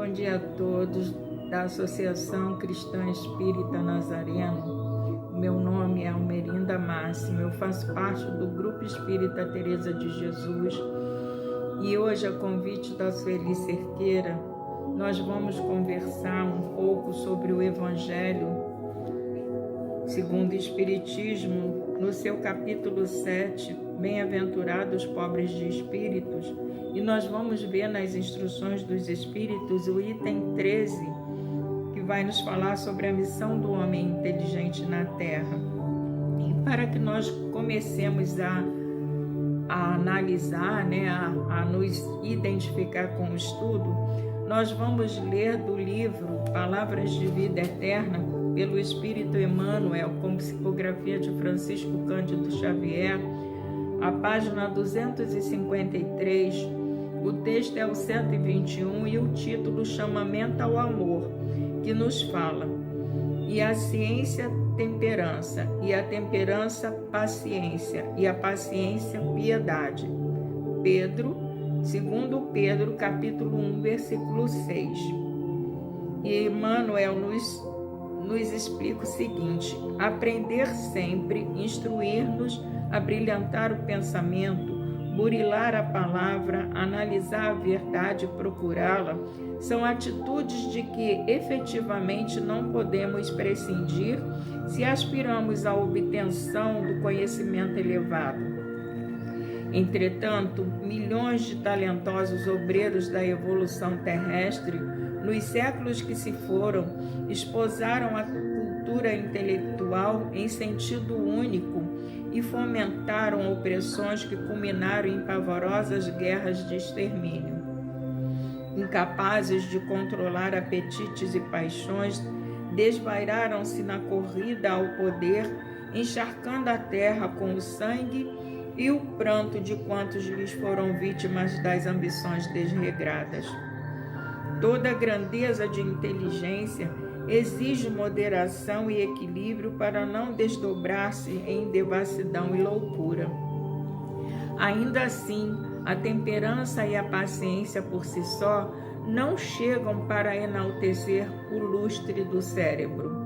Bom dia a todos da Associação Cristã Espírita Nazareno. Meu nome é Almerinda Máximo, eu faço parte do Grupo Espírita Teresa de Jesus e hoje, a convite da Sueli Cerqueira, nós vamos conversar um pouco sobre o Evangelho segundo o Espiritismo, no seu capítulo 7, Bem-aventurados pobres de espíritos, e nós vamos ver nas instruções dos Espíritos o item 13, que vai nos falar sobre a missão do homem inteligente na Terra. E para que nós comecemos a analisar, a nos identificar com o estudo, nós vamos ler do livro Palavras de Vida Eterna, pelo Espírito Emmanuel, com psicografia de Francisco Cândido Xavier, a página 253, o texto é o 121 e o título Chamamento ao Amor, que nos fala: e a ciência, temperança, e a temperança, paciência, e a paciência, piedade. Segundo Pedro, capítulo 1, versículo 6. E Emmanuel nos explica o seguinte: aprender sempre, instruir-nos, abrilhantar o pensamento, burilar a palavra, analisar a verdade e procurá-la, são atitudes de que efetivamente não podemos prescindir se aspiramos à obtenção do conhecimento elevado. Entretanto, milhões de talentosos obreiros da evolução terrestre, nos séculos que se foram, esposaram a cultura intelectual em sentido único e fomentaram opressões que culminaram em pavorosas guerras de extermínio. Incapazes de controlar apetites e paixões, desvairaram-se na corrida ao poder, encharcando a terra com o sangue e o pranto de quantos lhes foram vítimas das ambições desregradas. Toda grandeza de inteligência exige moderação e equilíbrio para não desdobrar-se em devassidão e loucura. Ainda assim, a temperança e a paciência por si só não chegam para enaltecer o lustre do cérebro.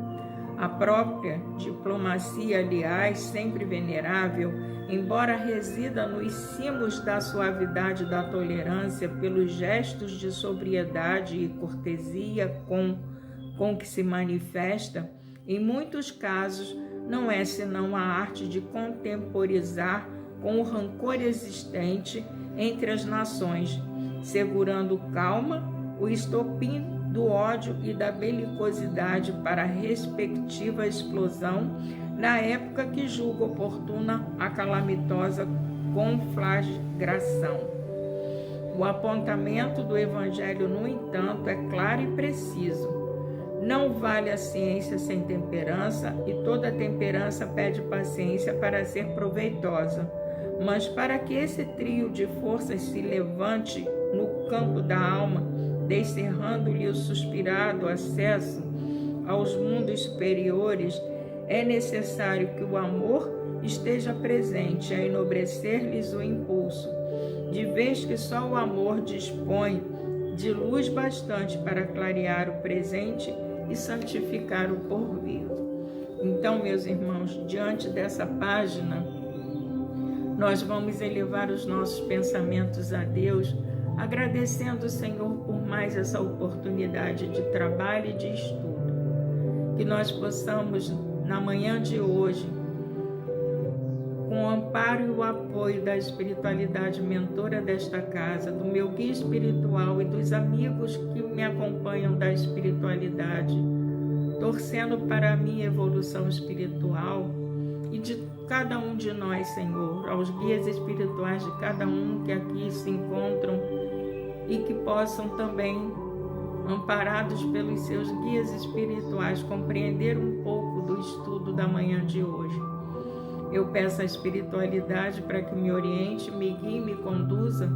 A própria diplomacia, aliás, sempre venerável, embora resida nos cimos da suavidade da tolerância, pelos gestos de sobriedade e cortesia com que se manifesta, em muitos casos não é senão a arte de contemporizar com o rancor existente entre as nações, segurando calma o estopim do ódio e da belicosidade para a respectiva explosão na época que julga oportuna a calamitosa conflagração. O apontamento do Evangelho, no entanto, é claro e preciso. Não vale a ciência sem temperança, e toda temperança pede paciência para ser proveitosa. Mas para que esse trio de forças se levante no campo da alma, descerrando-lhe o suspirado acesso aos mundos superiores, é necessário que o amor esteja presente a enobrecer-lhes o impulso, de vez que só o amor dispõe de luz bastante para clarear o presente e santificar o porvir. Então, meus irmãos, diante dessa página, nós vamos elevar os nossos pensamentos a Deus, agradecendo o Senhor por mais essa oportunidade de trabalho e de estudo. Que nós possamos, na manhã de hoje, com o amparo e o apoio da espiritualidade mentora desta casa, do meu guia espiritual e dos amigos que me acompanham da espiritualidade, torcendo para a minha evolução espiritual e de cada um de nós, Senhor, aos guias espirituais de cada um que aqui se encontram e que possam também, amparados pelos seus guias espirituais, compreender um pouco do estudo da manhã de hoje. Eu peço a espiritualidade para que me oriente, me guie, me conduza,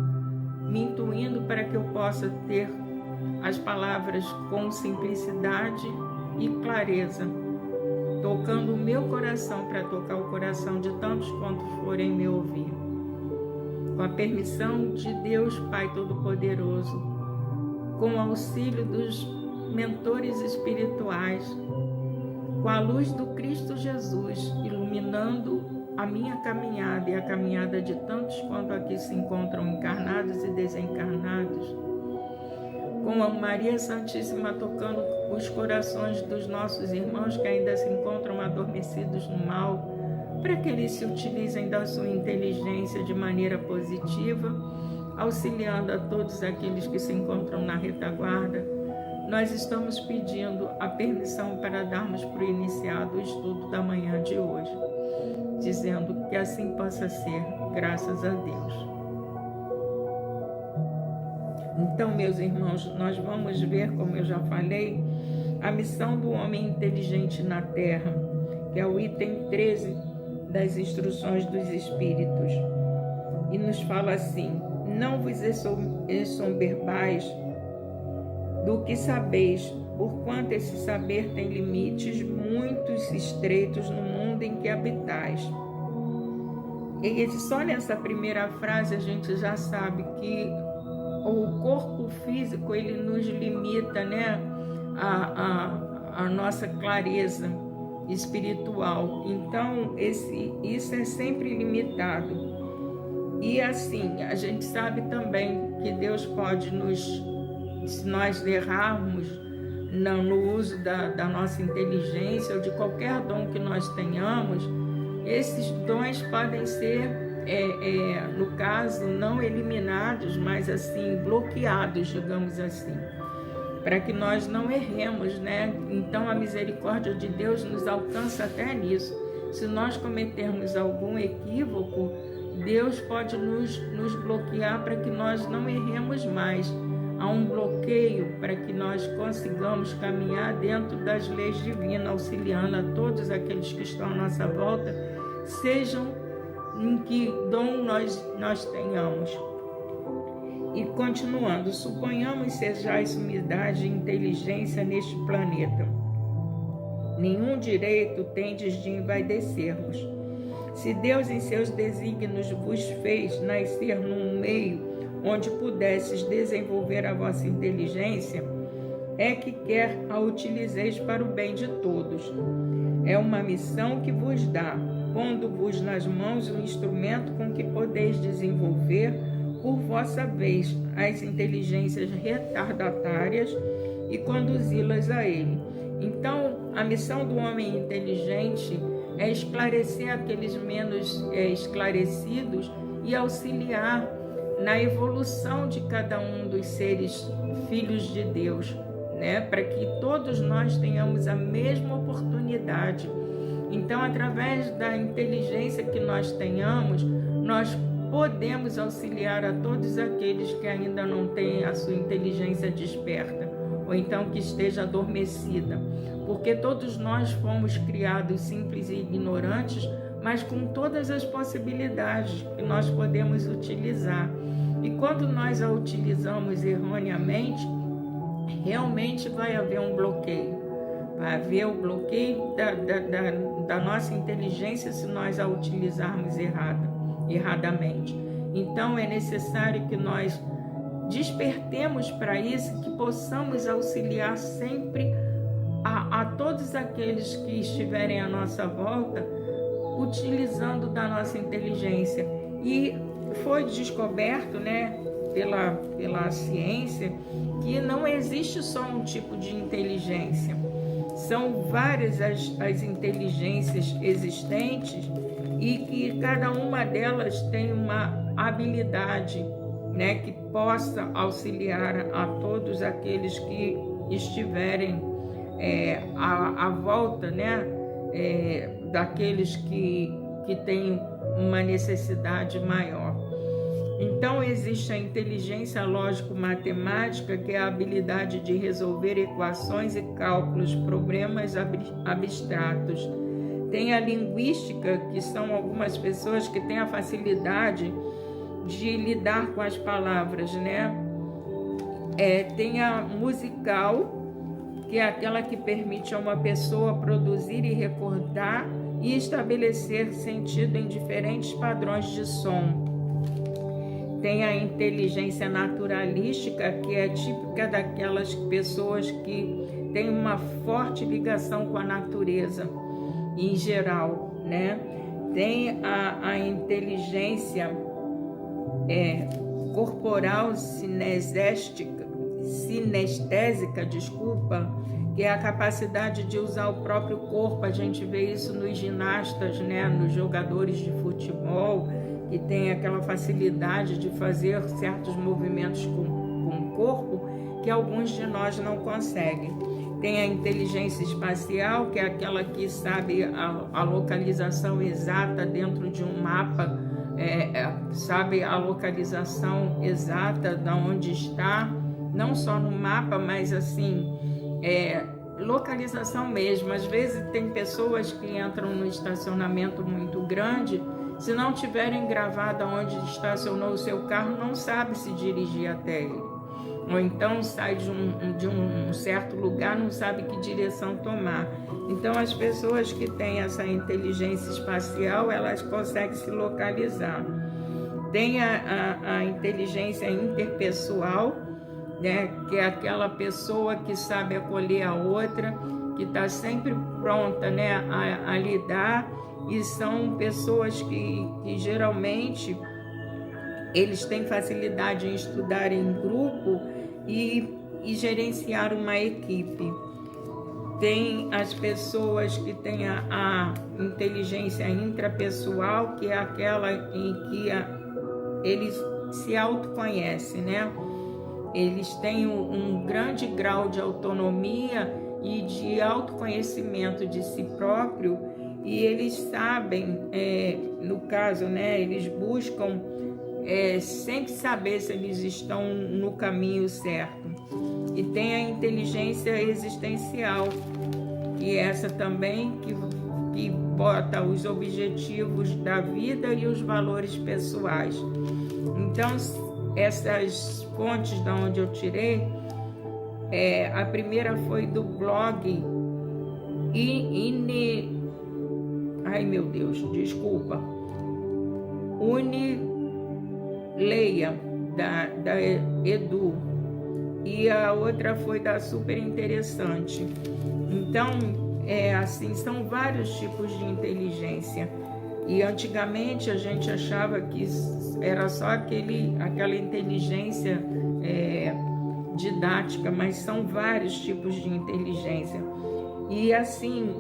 me intuindo para que eu possa ter as palavras com simplicidade e clareza, tocando o meu coração para tocar o coração de tantos quanto forem me ouvir. Com a permissão de Deus Pai Todo-Poderoso, com o auxílio dos mentores espirituais, com a luz do Cristo Jesus, iluminando a minha caminhada e a caminhada de tantos quanto aqui se encontram encarnados e desencarnados, com a Maria Santíssima tocando os corações dos nossos irmãos que ainda se encontram adormecidos no mal, para que eles se utilizem da sua inteligência de maneira positiva, auxiliando a todos aqueles que se encontram na retaguarda. Nós estamos pedindo a permissão para darmos por iniciado o estudo da manhã de hoje, dizendo que assim possa ser, graças a Deus. Então, meus irmãos, nós vamos ver, como eu já falei, a missão do homem inteligente na Terra, que é o item 13 das instruções dos Espíritos. E nos fala assim: não vos ensoberbais do que sabeis, porquanto esse saber tem limites muito estreitos no mundo em que habitais. E só nessa primeira frase a gente já sabe que o corpo físico ele nos limita, né, a nossa clareza espiritual. Então isso é sempre limitado. E assim, a gente sabe também que Deus pode se nós errarmos no uso da nossa inteligência ou de qualquer dom que nós tenhamos, esses dons podem ser, no caso, não eliminados, mas assim, bloqueados, digamos assim, para que nós não erremos, né? Então a misericórdia de Deus nos alcança até nisso. Se nós cometermos algum equívoco, Deus pode nos bloquear para que nós não erremos mais. Há um bloqueio para que nós consigamos caminhar dentro das leis divinas, auxiliando a todos aqueles que estão à nossa volta, sejam em que dom nós tenhamos. E continuando, suponhamos sejais humildade e inteligência neste planeta. Nenhum direito tendes de envaidecer-vos. Se Deus em seus desígnios vos fez nascer num meio onde pudesses desenvolver a vossa inteligência, é que quer a utilizeis para o bem de todos. É uma missão que vos dá, pondo-vos nas mãos o instrumento com que podeis desenvolver, por vossa vez, as inteligências retardatárias e conduzi-las a ele. Então, a missão do homem inteligente é esclarecer aqueles menos esclarecidos e auxiliar na evolução de cada um dos seres filhos de Deus, né? Para que todos nós tenhamos a mesma oportunidade. Então, através da inteligência que nós tenhamos, nós podemos auxiliar a todos aqueles que ainda não têm a sua inteligência desperta, ou então que esteja adormecida, porque todos nós fomos criados simples e ignorantes, mas com todas as possibilidades que nós podemos utilizar. E quando nós a utilizamos erroneamente, realmente vai haver um bloqueio. Vai haver o bloqueio da nossa inteligência se nós a utilizarmos erradamente. Então é necessário que nós despertemos para isso, que possamos auxiliar sempre a todos aqueles que estiverem à nossa volta, utilizando da nossa inteligência. E foi descoberto, né, pela ciência, que não existe só um tipo de inteligência. São várias as inteligências existentes e que cada uma delas tem uma habilidade, né, que possa auxiliar a todos aqueles que estiverem à volta, né, daqueles que têm uma necessidade maior. Então, existe a inteligência lógico-matemática, que é a habilidade de resolver equações e cálculos, problemas abstratos. Tem a linguística, que são algumas pessoas que têm a facilidade de lidar com as palavras, né? Tem a musical, que é aquela que permite a uma pessoa produzir e recordar e estabelecer sentido em diferentes padrões de som. Tem a inteligência naturalística, que é típica daquelas pessoas que têm uma forte ligação com a natureza em geral, né? Tem a inteligência corporal sinestésica, que é a capacidade de usar o próprio corpo. A gente vê isso nos ginastas, né? Nos jogadores de futebol, que tem aquela facilidade de fazer certos movimentos com o corpo que alguns de nós não conseguem. Tem a inteligência espacial, que é aquela que sabe a localização exata dentro de um mapa, sabe a localização exata de onde está, não só no mapa, mas assim, localização mesmo. Às vezes tem pessoas que entram no estacionamento muito grande, se não tiverem gravado onde estacionou o seu carro, não sabe se dirigir até ele. Ou então sai de um certo lugar, não sabe que direção tomar. Então as pessoas que têm essa inteligência espacial, elas conseguem se localizar. Tem a inteligência interpessoal, né, que é aquela pessoa que sabe acolher a outra, que está sempre pronta, né, a lidar, e são pessoas que geralmente eles têm facilidade em estudar em grupo e gerenciar uma equipe. Tem as pessoas que têm a inteligência intrapessoal, que é aquela em que eles se autoconhecem, né? Eles têm um grande grau de autonomia e de autoconhecimento de si próprio, e eles sabem, no caso, né, eles buscam sempre saber se eles estão no caminho certo. E tem a inteligência existencial, que é essa também que bota os objetivos da vida e os valores pessoais. Então, essas fontes de onde eu tirei, a primeira foi do blog Unileia, da Edu, e a outra foi da Super Interessante. Então, assim, são vários tipos de inteligência. E antigamente a gente achava que era só aquela inteligência didática, mas são vários tipos de inteligência. E assim,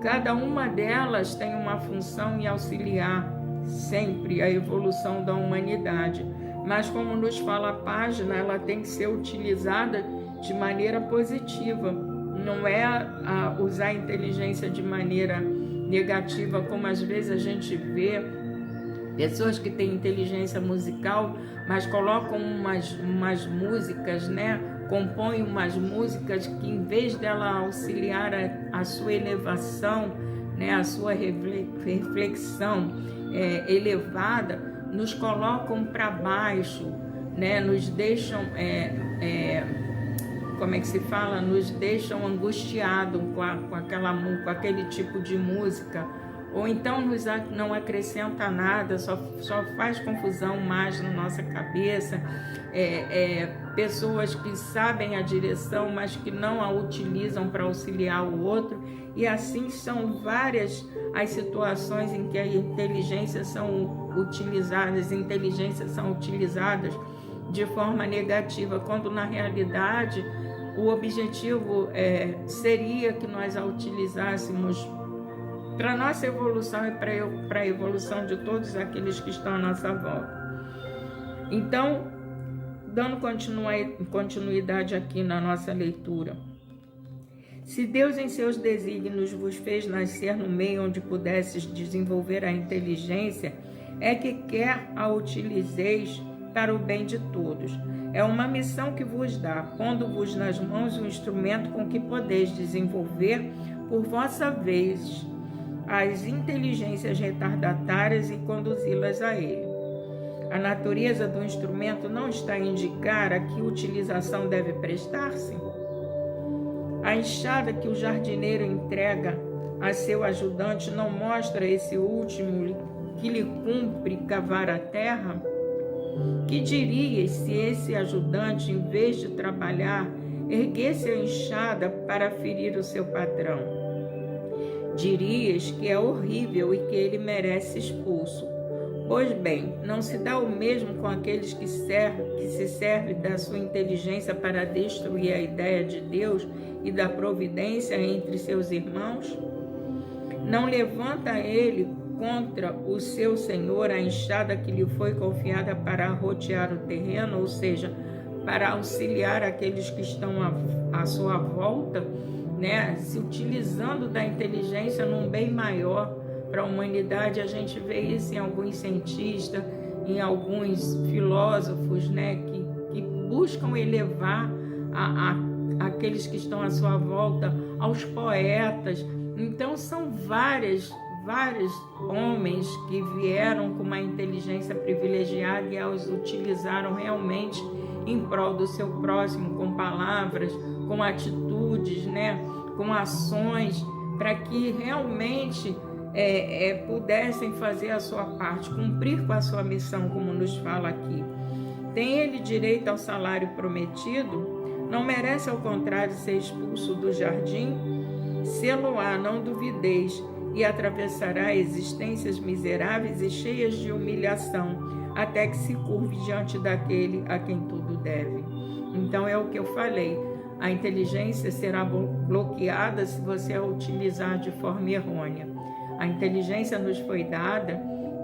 cada uma delas tem uma função em auxiliar sempre a evolução da humanidade. Mas como nos fala a página, ela tem que ser utilizada de maneira positiva. Não é usar a inteligência de maneira negativa, como às vezes a gente vê pessoas que têm inteligência musical, mas colocam umas músicas, né? Compõem umas músicas que, em vez dela auxiliar a sua elevação, né? A sua reflexão elevada, nos colocam para baixo, né? Nos deixam, como é que se fala? Nos deixam angustiados com aquele tipo de música, ou então não acrescenta nada, só faz confusão mais na nossa cabeça. Pessoas que sabem a direção, mas que não a utilizam para auxiliar o outro, e assim são várias as situações em que as inteligências são utilizadas de forma negativa, quando na realidade o objetivo seria que nós a utilizássemos para a nossa evolução e para a evolução de todos aqueles que estão à nossa volta. Então, dando continuidade aqui na nossa leitura. Se Deus em seus desígnios vos fez nascer no meio onde pudesses desenvolver a inteligência, é que quer a utilizeis para o bem de todos. É uma missão que vos dá, pondo-vos nas mãos um instrumento com que podeis desenvolver por vossa vez as inteligências retardatárias e conduzi-las a ele. A natureza do instrumento não está a indicar a que utilização deve prestar-se? A enxada que o jardineiro entrega a seu ajudante não mostra esse último que lhe cumpre cavar a terra? Que dirias se esse ajudante, em vez de trabalhar, erguesse a enxada para ferir o seu patrão? Dirias que é horrível e que ele merece expulso. Pois bem, não se dá o mesmo com aqueles que se servem da sua inteligência para destruir a ideia de Deus e da providência entre seus irmãos? Não levanta ele contra o seu senhor a enxada que lhe foi confiada para rotear o terreno, ou seja, para auxiliar aqueles que estão à sua volta, né? Se utilizando da inteligência num bem maior para a humanidade. A gente vê isso em alguns cientistas, em alguns filósofos, né? Que buscam elevar aqueles que estão à sua volta, aos poetas. Então são vários homens que vieram com uma inteligência privilegiada e os utilizaram realmente em prol do seu próximo, com palavras, com atitudes, né? Com ações, para que realmente pudessem fazer a sua parte, cumprir com a sua missão, como nos fala aqui. Tem ele direito ao salário prometido? Não merece, ao contrário, ser expulso do jardim? Sê-lo-á, não duvideis, e atravessará existências miseráveis e cheias de humilhação, até que se curve diante daquele a quem tudo deve. Então é o que eu falei, a inteligência será bloqueada se você a utilizar de forma errônea. A inteligência nos foi dada,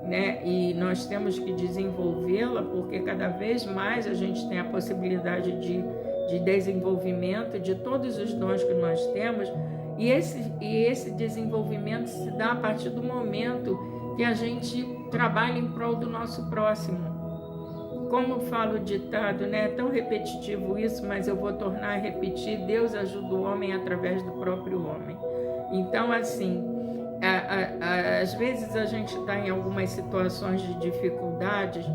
né, e nós temos que desenvolvê-la, porque cada vez mais a gente tem a possibilidade de desenvolvimento de todos os dons que nós temos, e esse desenvolvimento se dá a partir do momento que a gente trabalha em prol do nosso próximo. Como fala o ditado, né? É tão repetitivo isso, mas eu vou tornar a repetir: Deus ajuda o homem através do próprio homem. Então, assim, às vezes a gente está em algumas situações de dificuldades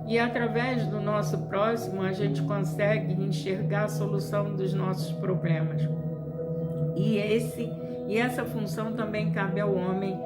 e através do nosso próximo a gente consegue enxergar a solução dos nossos problemas. E essa função também cabe ao homem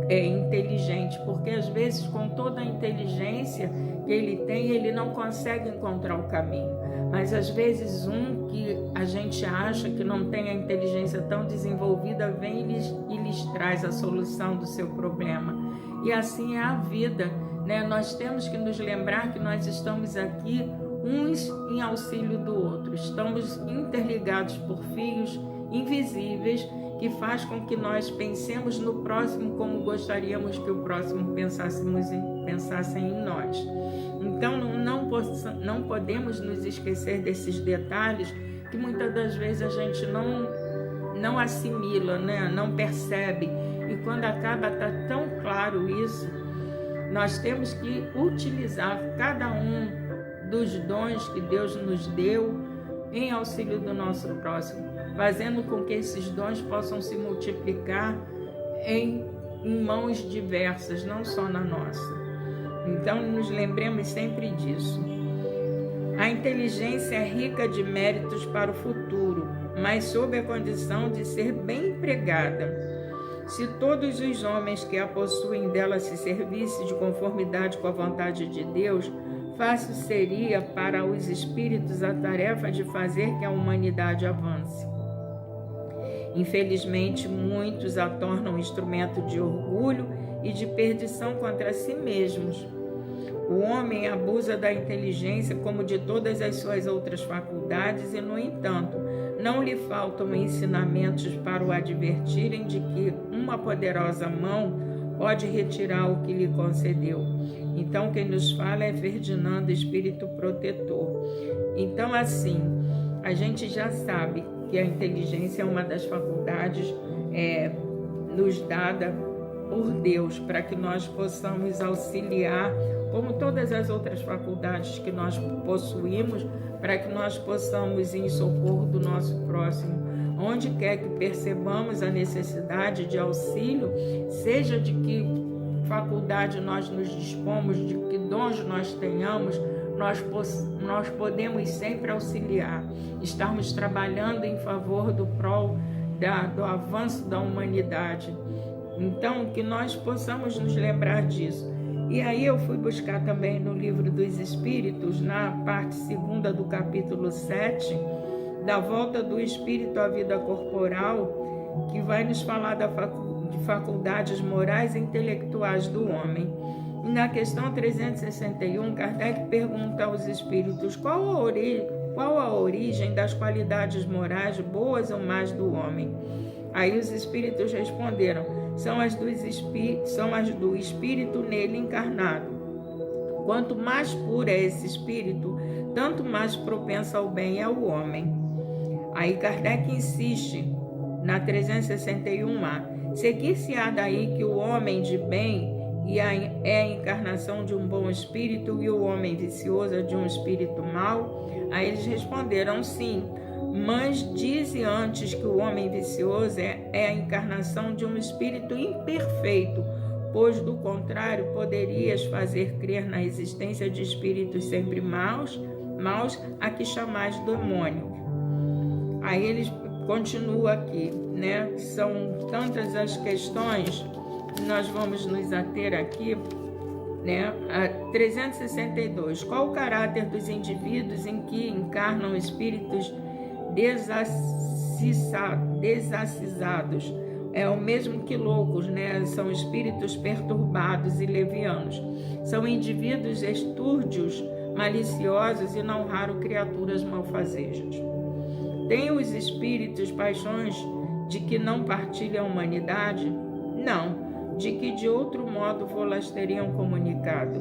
inteligente, porque às vezes com toda a inteligência que ele tem, ele não consegue encontrar o caminho. Mas às vezes que a gente acha que não tem a inteligência tão desenvolvida, vem e lhes traz a solução do seu problema. E assim é a vida, né? Nós temos que nos lembrar que nós estamos aqui uns em auxílio do outro. Estamos interligados por fios invisíveis que faz com que nós pensemos no próximo como gostaríamos que o próximo pensasse em nós. Então não podemos nos esquecer desses detalhes que muitas das vezes a gente não assimila, né? Não percebe, e quando acaba tá tão claro isso, nós temos que utilizar cada um dos dons que Deus nos deu em auxílio do nosso próximo, fazendo com que esses dons possam se multiplicar em mãos diversas, não só na nossa. Então, nos lembremos sempre disso. A inteligência é rica de méritos para o futuro, mas sob a condição de ser bem empregada. Se todos os homens que a possuem dela se servissem de conformidade com a vontade de Deus, fácil seria para os espíritos a tarefa de fazer que a humanidade avance. Infelizmente, muitos a tornam instrumento de orgulho e de perdição contra si mesmos. O homem abusa da inteligência como de todas as suas outras faculdades e, no entanto, não lhe faltam ensinamentos para o advertirem de que uma poderosa mão pode retirar o que lhe concedeu. Então, quem nos fala é Ferdinando, espírito protetor. Então, assim, a gente já sabe que a inteligência é uma das faculdades nos dada por Deus, para que nós possamos auxiliar, como todas as outras faculdades que nós possuímos, para que nós possamos ir em socorro do nosso próximo. Onde quer que percebamos a necessidade de auxílio, seja de que faculdade nós nos dispomos, de que dons nós tenhamos, nós podemos sempre auxiliar, estarmos trabalhando em favor do avanço da humanidade. Então, que nós possamos nos lembrar disso. E aí eu fui buscar também no Livro dos Espíritos, na parte 2ª do capítulo 7, da volta do espírito à vida corporal, que vai nos falar de faculdades morais e intelectuais do homem. E na questão 361, Kardec pergunta aos espíritos qual a origem das qualidades morais, boas ou más, do homem. Aí os espíritos responderam: são as do espírito nele encarnado. Quanto mais puro é esse espírito, tanto mais propenso ao bem é o homem. Aí Kardec insiste na 361A: seguir-se-á daí que o homem de bem é a encarnação de um bom espírito e o homem vicioso é de um espírito mau? Aí eles responderam: sim, mas dize antes que o homem vicioso é a encarnação de um espírito imperfeito, pois do contrário poderias fazer crer na existência de espíritos sempre maus a que chamais demônio. Aí eles continuam aqui, né? São tantas as questões que nós vamos nos ater aqui, né? A 362. Qual o caráter dos indivíduos em que encarnam espíritos desacisados? É o mesmo que loucos, né? São espíritos perturbados e levianos. São indivíduos estúrdios, maliciosos e não raro criaturas malfazejas. Têm os espíritos paixões de que não partilha a humanidade? Não, de que de outro modo vô-las teriam comunicado.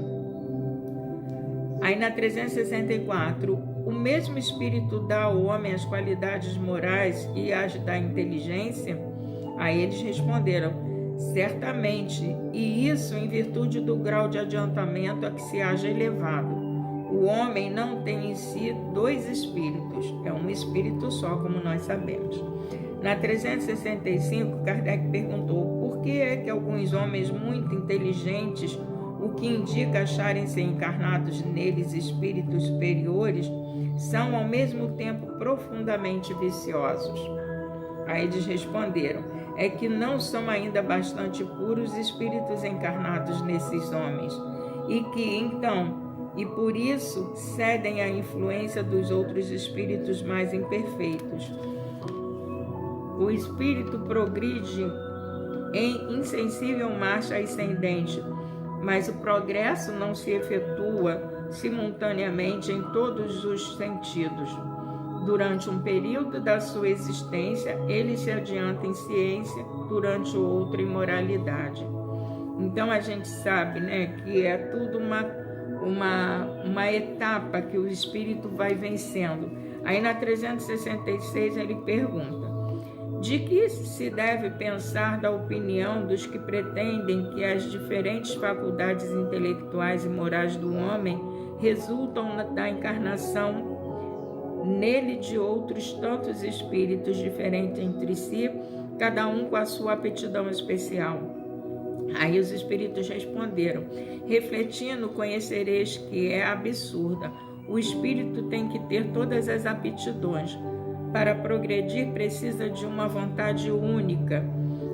Aí na 364, o mesmo espírito dá ao homem as qualidades morais e as da inteligência? Aí eles responderam: certamente, e isso em virtude do grau de adiantamento a que se haja elevado. O homem não tem em si dois espíritos, é um espírito só, como nós sabemos. Na 365, Kardec perguntou: por que é que alguns homens muito inteligentes, o que indica acharem-se encarnados neles espíritos superiores, são ao mesmo tempo profundamente viciosos? Aí eles responderam: é que não são ainda bastante puros espíritos encarnados nesses homens, e por isso cedem à influência dos outros espíritos mais imperfeitos. O espírito progride em insensível marcha ascendente, mas o progresso não se efetua simultaneamente em todos os sentidos. Durante um período da sua existência, ele se adianta em ciência, durante o outro em moralidade. Então a gente sabe, né, que é tudo uma etapa que o espírito vai vencendo. Aí na 366 ele pergunta: de que se deve pensar da opinião dos que pretendem que as diferentes faculdades intelectuais e morais do homem resultam da encarnação nele de outros tantos espíritos diferentes entre si, cada um com a sua aptidão especial? Aí os espíritos responderam: refletindo, conhecereis que é absurda. O espírito tem que ter todas as aptidões. Para progredir, precisa de uma vontade única.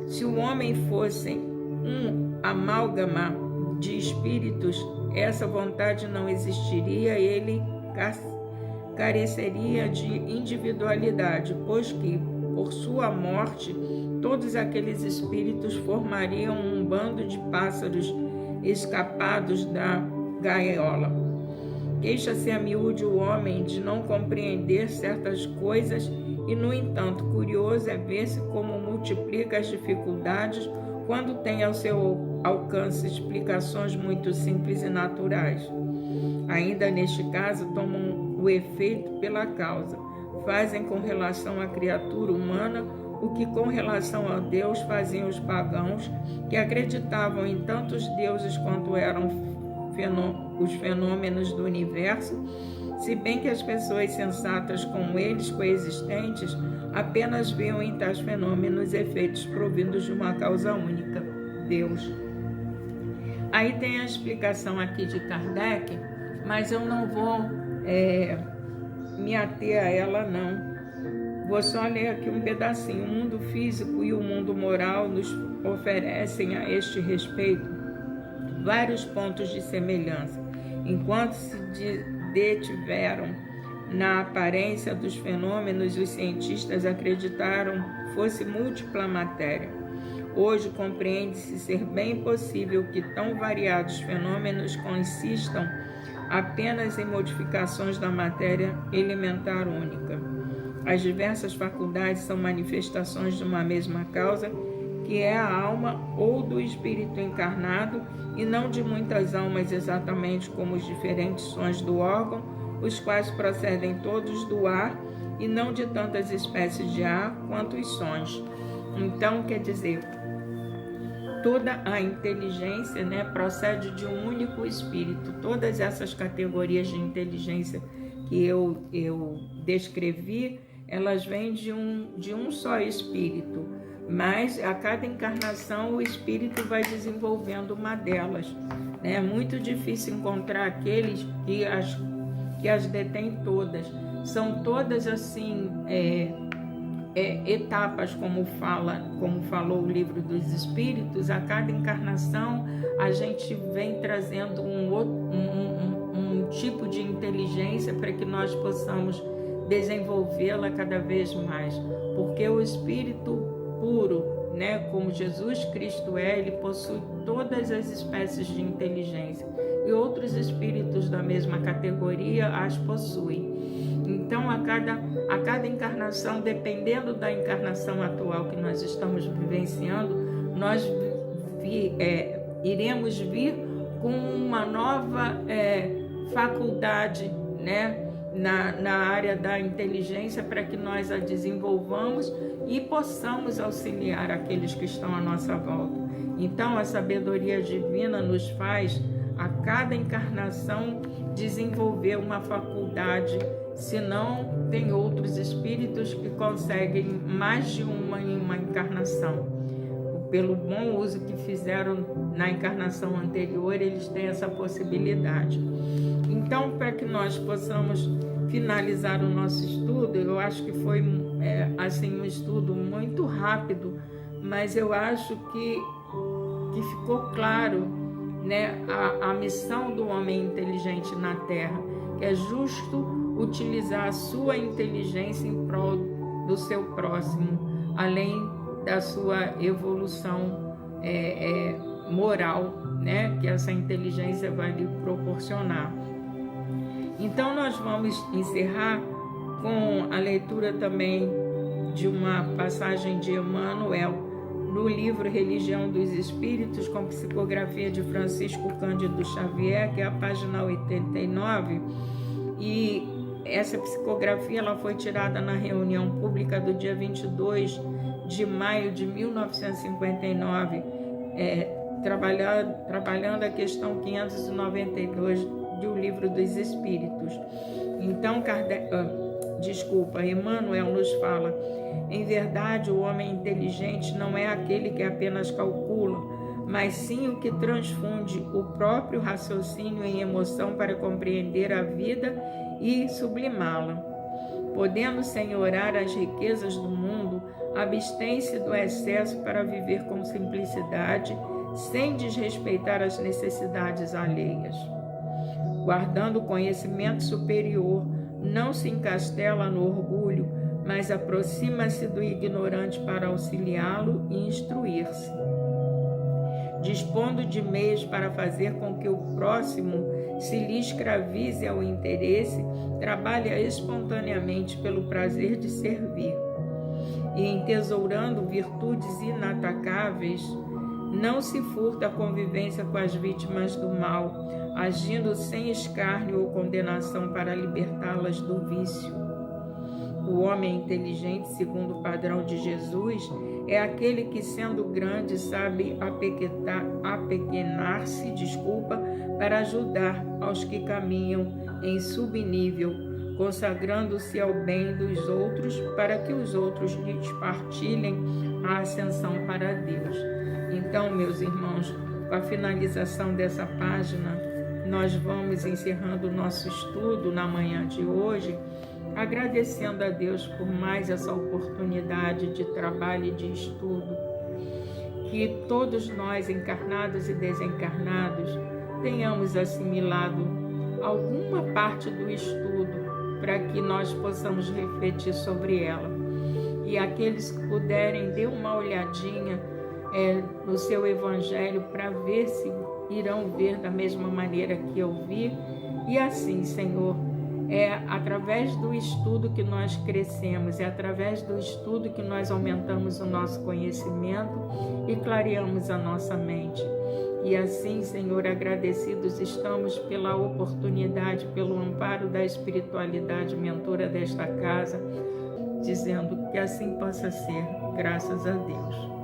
Se o homem fosse um amálgama de espíritos, essa vontade não existiria e ele careceria de individualidade, pois que, por sua morte, todos aqueles espíritos formariam um bando de pássaros escapados da gaiola. Queixa-se a miúde o homem de não compreender certas coisas e, no entanto, curioso é ver-se como multiplica as dificuldades quando tem ao seu alcance explicações muito simples e naturais. Ainda neste caso, tomam o efeito pela causa, fazem com relação à criatura humana o que com relação a Deus faziam os pagãos, que acreditavam em tantos deuses quanto eram os fenômenos do universo, se bem que as pessoas sensatas como eles coexistentes apenas viam em tais fenômenos efeitos provindos de uma causa única, Deus. Aí tem a explicação aqui de Kardec, mas eu não vou me ater a ela não. Vou só ler aqui um pedacinho. O mundo físico e o mundo moral nos oferecem a este respeito vários pontos de semelhança. Enquanto se detiveram na aparência dos fenômenos, os cientistas acreditaram fosse múltipla matéria. Hoje compreende-se ser bem possível que tão variados fenômenos consistam apenas em modificações da matéria elementar única. As diversas faculdades são manifestações de uma mesma causa, que é a alma ou do espírito encarnado, e não de muitas almas exatamente como os diferentes sons do órgão, os quais procedem todos do ar, e não de tantas espécies de ar quanto os sons. Então, quer dizer, toda a inteligência, procede de um único espírito. Todas essas categorias de inteligência que eu descrevi, elas vêm de um só espírito, mas a cada encarnação o espírito vai desenvolvendo uma delas. É muito difícil encontrar aqueles que as detêm todas. São todas assim etapas, como falou o livro dos Espíritos. A cada encarnação a gente vem trazendo um tipo de inteligência para que nós possamos desenvolvê-la cada vez mais, porque o Espírito puro, como Jesus Cristo ele possui todas as espécies de inteligência, e outros espíritos da mesma categoria as possuem. Então, a cada encarnação, dependendo da encarnação atual que nós estamos vivenciando, nós iremos vir com uma nova faculdade, na área da inteligência, para que nós a desenvolvamos e possamos auxiliar aqueles que estão à nossa volta. Então, a sabedoria divina nos faz, a cada encarnação, desenvolver uma faculdade, senão tem outros espíritos que conseguem mais de uma em uma encarnação. Pelo bom uso que fizeram na encarnação anterior, eles têm essa possibilidade. Então, para que nós possamos finalizar o nosso estudo, eu acho que foi um estudo muito rápido, mas eu acho que ficou claro, a missão do homem inteligente na Terra, que é justo utilizar a sua inteligência em prol do seu próximo, além da sua evolução moral, que essa inteligência vai lhe proporcionar. Então, nós vamos encerrar com a leitura também de uma passagem de Emmanuel no livro Religião dos Espíritos, com psicografia de Francisco Cândido Xavier, que é a página 89, e essa psicografia ela foi tirada na reunião pública do dia 22 de maio de 1959, trabalhando a questão 592 do Livro dos Espíritos. Então, Emmanuel nos fala: em verdade, o homem inteligente não é aquele que apenas calcula, mas sim o que transfunde o próprio raciocínio em emoção para compreender a vida e sublimá-la. Podendo senhorar as riquezas do mundo, abstém-se do excesso para viver com simplicidade, sem desrespeitar as necessidades alheias. Guardando o conhecimento superior, não se encastela no orgulho, mas aproxima-se do ignorante para auxiliá-lo e instruir-se. Dispondo de meios para fazer com que o próximo se lhe escravize ao interesse, trabalha espontaneamente pelo prazer de servir. E entesourando virtudes inatacáveis, não se furta a convivência com as vítimas do mal, agindo sem escárnio ou condenação para libertá-las do vício. O homem inteligente, segundo o padrão de Jesus, é aquele que, sendo grande, sabe apequenar-se, para ajudar aos que caminham em subnível, consagrando-se ao bem dos outros, para que os outros lhes partilhem a ascensão para Deus. Então, meus irmãos, com a finalização dessa página, nós vamos encerrando o nosso estudo na manhã de hoje, agradecendo a Deus por mais essa oportunidade de trabalho e de estudo, que todos nós, encarnados e desencarnados, tenhamos assimilado alguma parte do estudo para que nós possamos refletir sobre ela. E aqueles que puderem, dê uma olhadinha no seu evangelho para ver se irão ver da mesma maneira que eu vi. E assim, Senhor, é através do estudo que nós crescemos, é através do estudo que nós aumentamos o nosso conhecimento e clareamos a nossa mente. E assim, Senhor, agradecidos estamos pela oportunidade, pelo amparo da espiritualidade mentora desta casa, dizendo que assim possa ser, graças a Deus.